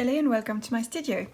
Hello and welcome to my studio.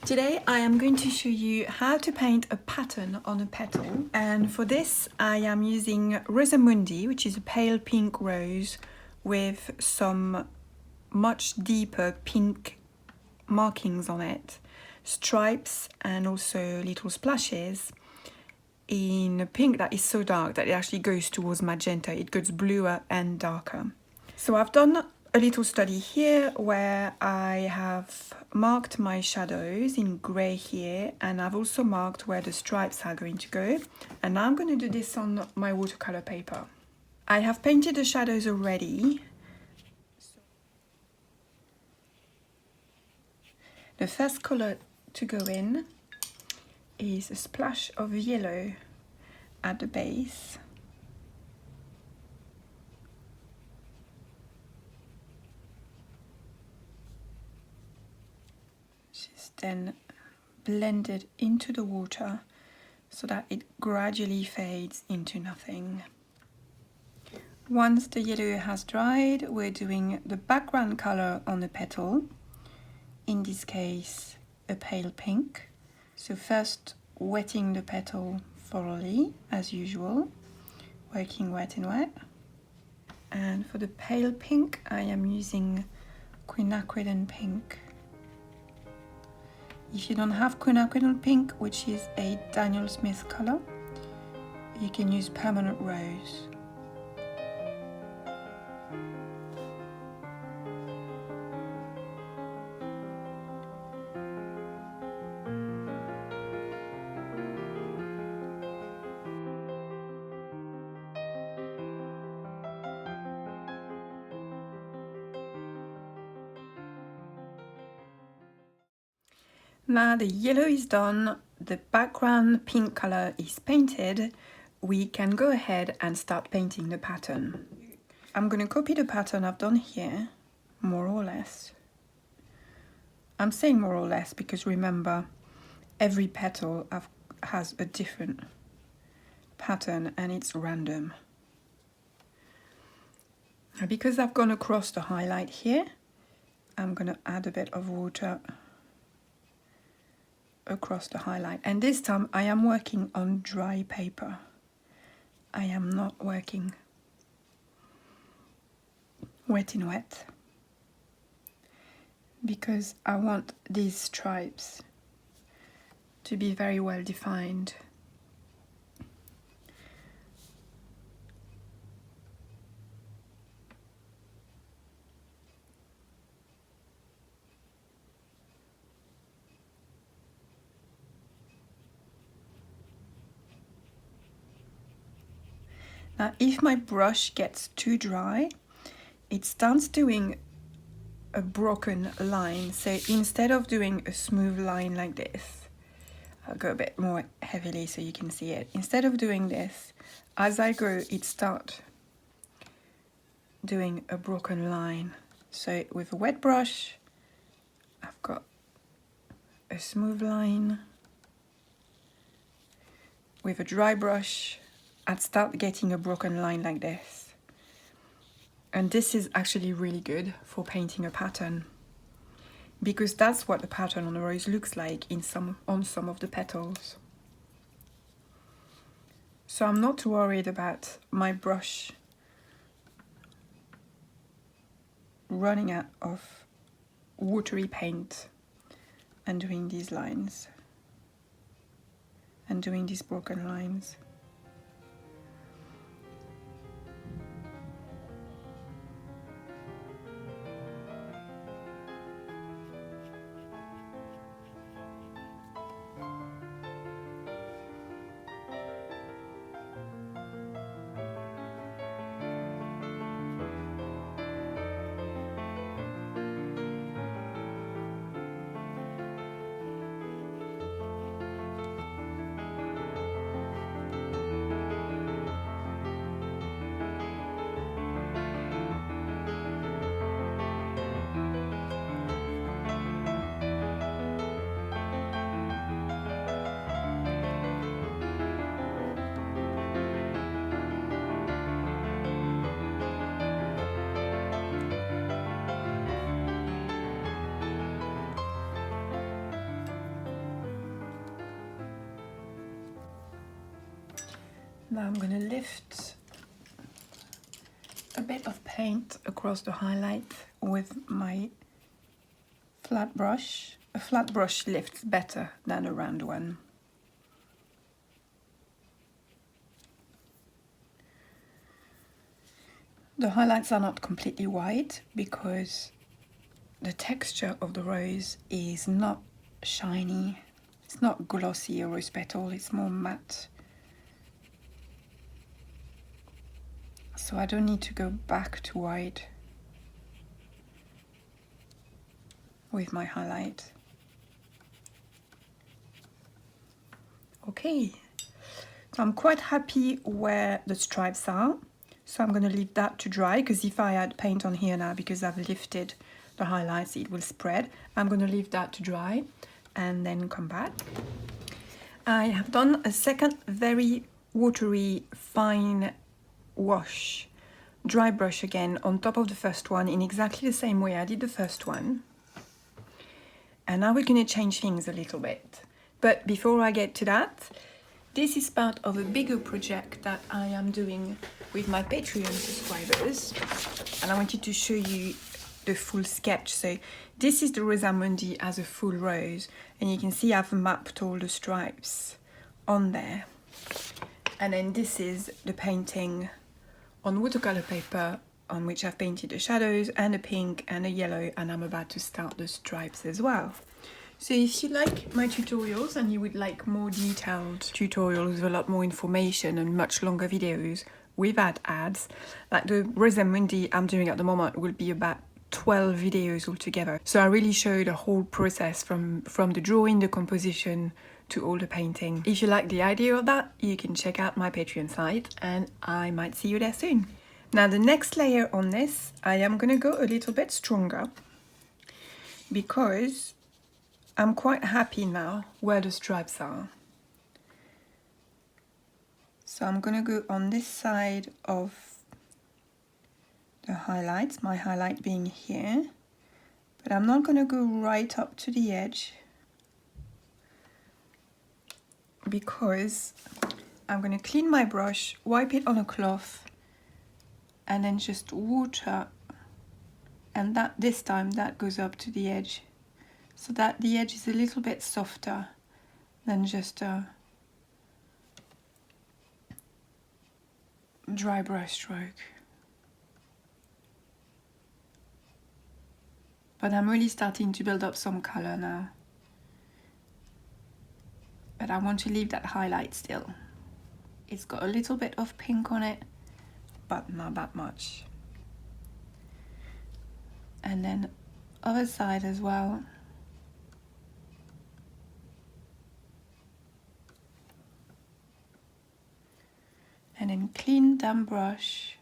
Today I am going to show you how to paint a pattern on a petal, and for this I am using Rosamundi, which is a pale pink rose with some much deeper pink markings on it, stripes and also little splashes in a pink that is so dark that it actually goes towards magenta. It goes bluer and darker. So I've done a little study here where I have marked my shadows in grey here, and I've also marked where the stripes are going to go, and now I'm going to do this on my watercolor paper. I have painted the shadows already. The first color to go in is a splash of yellow at the base. She's then blended into the water so that it gradually fades into nothing. Once the yellow has dried, we're doing the background color on the petal, in this case a pale pink. So first wetting the petal thoroughly as usual, working wet and wet. And for the pale pink I am using quinacridone pink. If you don't have quinacridone pink, which is a Daniel Smith color, you can use permanent rose. Now the yellow is done, the background pink color is painted, we can go ahead and start painting the pattern. I'm going to copy the pattern I've done here, more or less. I'm saying more or less because remember, every petal has a different pattern and it's random. Now because I've gone across the highlight here, I'm going to add a bit of water across the highlight, and this time I am working on dry paper. I am not working wet in wet because I want these stripes to be very well defined. Now, if my brush gets too dry, it starts doing a broken line. So instead of doing a smooth line like this, I'll go a bit more heavily so you can see it. Instead of doing this, as I go, it starts doing a broken line. So with a wet brush, I've got a smooth line. With a dry brush, I'd start getting a broken line like this. And this is actually really good for painting a pattern, because that's what the pattern on the rose looks like on some of the petals. So I'm not too worried about my brush running out of watery paint and doing these lines and doing these broken lines. Now I'm going to lift a bit of paint across the highlight with my flat brush. A flat brush lifts better than a round one. The highlights are not completely white because the texture of the rose is not shiny. It's not glossy a rose petal, it's more matte. So I don't need to go back to white with my highlight. Okay, so I'm quite happy where the stripes are. So I'm going to leave that to dry, because if I add paint on here now, because I've lifted the highlights, it will spread. I'm going to leave that to dry and then come back. I have done a second very watery fine wash, dry brush again on top of the first one in exactly the same way I did the first one. And now we're going to change things a little bit. But before I get to that, this is part of a bigger project that I am doing with my Patreon subscribers, and I wanted to show you the full sketch. So this is the Rosa Mundi as a full rose, and you can see I've mapped all the stripes on there. And then this is the painting on watercolor paper, on which I've painted the shadows and a pink and a yellow, and I'm about to start the stripes as well. So if you like my tutorials and you would like more detailed tutorials with a lot more information and much longer videos without ads, like the Rosa Mundi I'm doing at the moment will be about 12 videos altogether. So I really show the whole process from the drawing, the composition, to all the painting. If you like the idea of that, you can check out my Patreon site and I might see you there soon. Now the next layer on this, I am gonna go a little bit stronger because I'm quite happy now where the stripes are. So I'm gonna go on this side of the highlights, my highlight being here, but I'm not gonna go right up to the edge because I'm going to clean my brush, wipe it on a cloth, and then just water, and that this time that goes up to the edge, so that the edge is a little bit softer than just a dry brush stroke. But I'm really starting to build up some color now. But I want to leave that highlight still. It's got a little bit of pink on it, but not that much. And then other side as well. And then clean damp brush,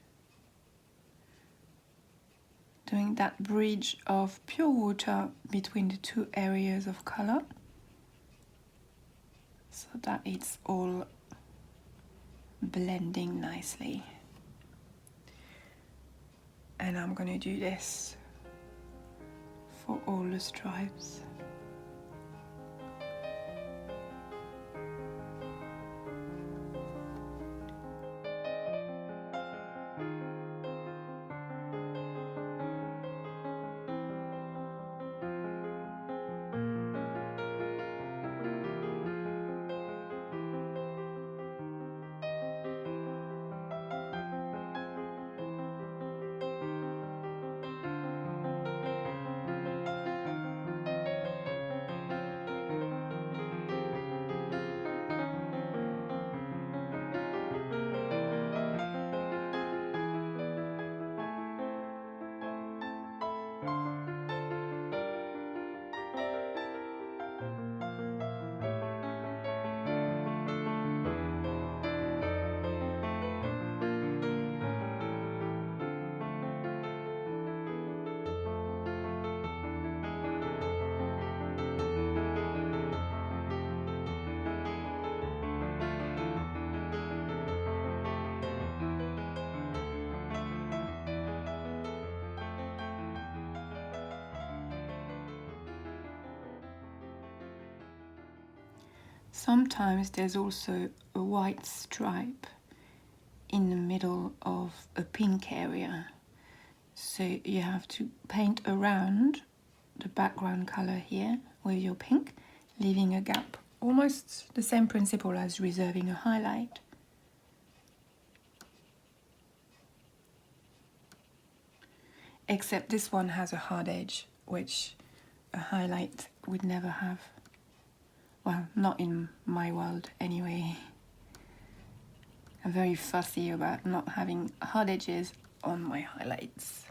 doing that bridge of pure water between the two areas of color, so that it's all blending nicely. And I'm going to do this for all the stripes. Sometimes there's also a white stripe in the middle of a pink area. So you have to paint around the background color here with your pink, leaving a gap. Almost the same principle as reserving a highlight. Except this one has a hard edge, which a highlight would never have. Well, not in my world anyway. I'm very fussy about not having hard edges on my highlights.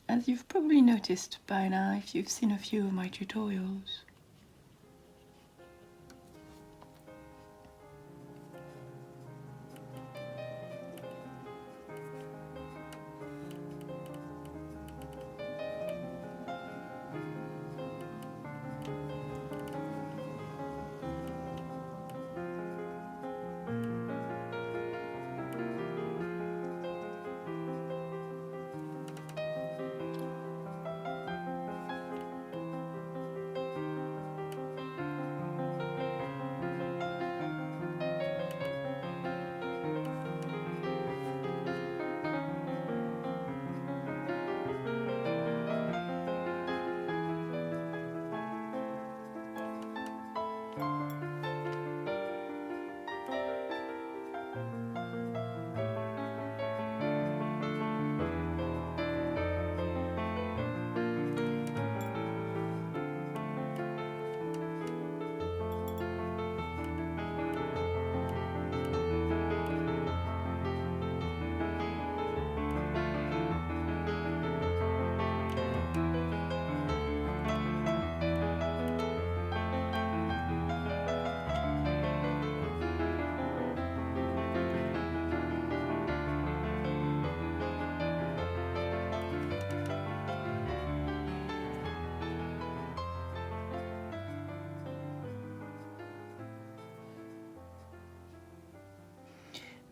As you've probably noticed by now if you've seen a few of my tutorials.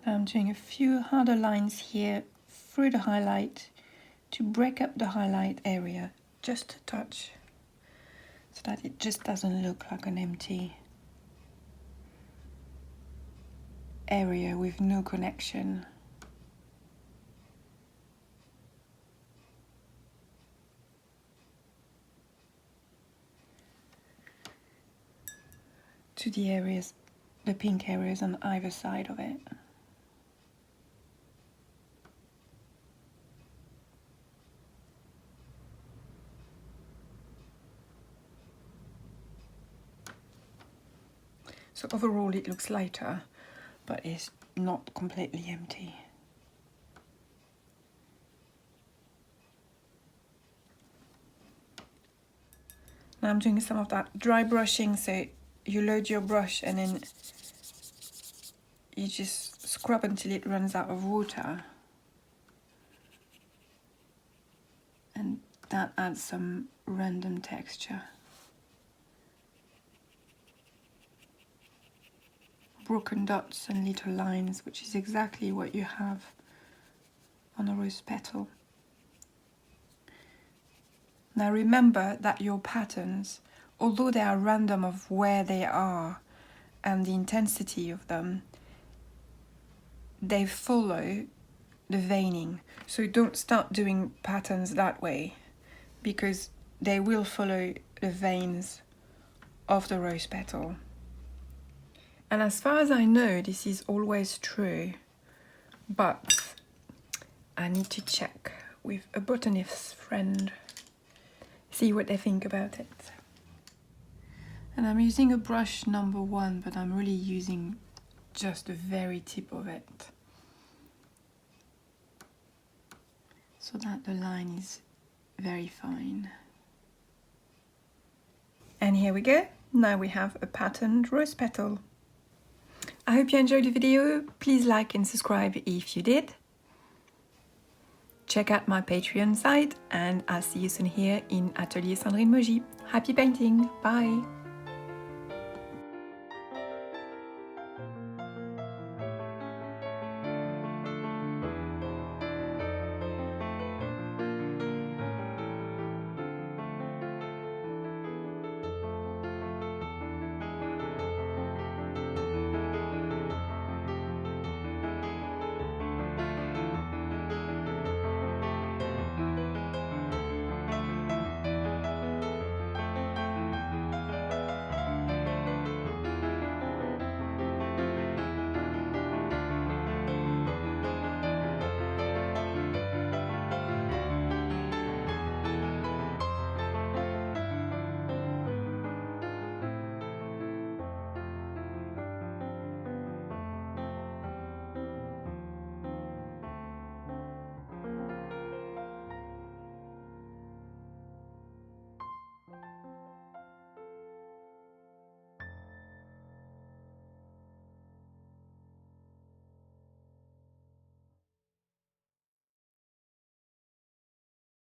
I'm doing a few harder lines here through the highlight to break up the highlight area just a touch, so that it just doesn't look like an empty area with no connection. To the areas, the pink areas on either side of it. So overall it looks lighter, but it's not completely empty. Now I'm doing some of that dry brushing, so you load your brush and then you just scrub until it runs out of water. And that adds some random texture. Broken dots and little lines, which is exactly what you have on a rose petal. Now remember that your patterns, although they are random of where they are and the intensity of them, they follow the veining. So don't start doing patterns that way, because they will follow the veins of the rose petal. And as far as I know, this is always true, but I need to check with a botanist friend, see what they think about it. And I'm using a brush number 1, but I'm really using just the very tip of it, so that the line is very fine. And here we go. Now we have a patterned rose petal. I hope you enjoyed the video. Please like and subscribe if you did. Check out my Patreon site, and I'll see you soon here in Atelier Sandrine Maugy. Happy painting! Bye!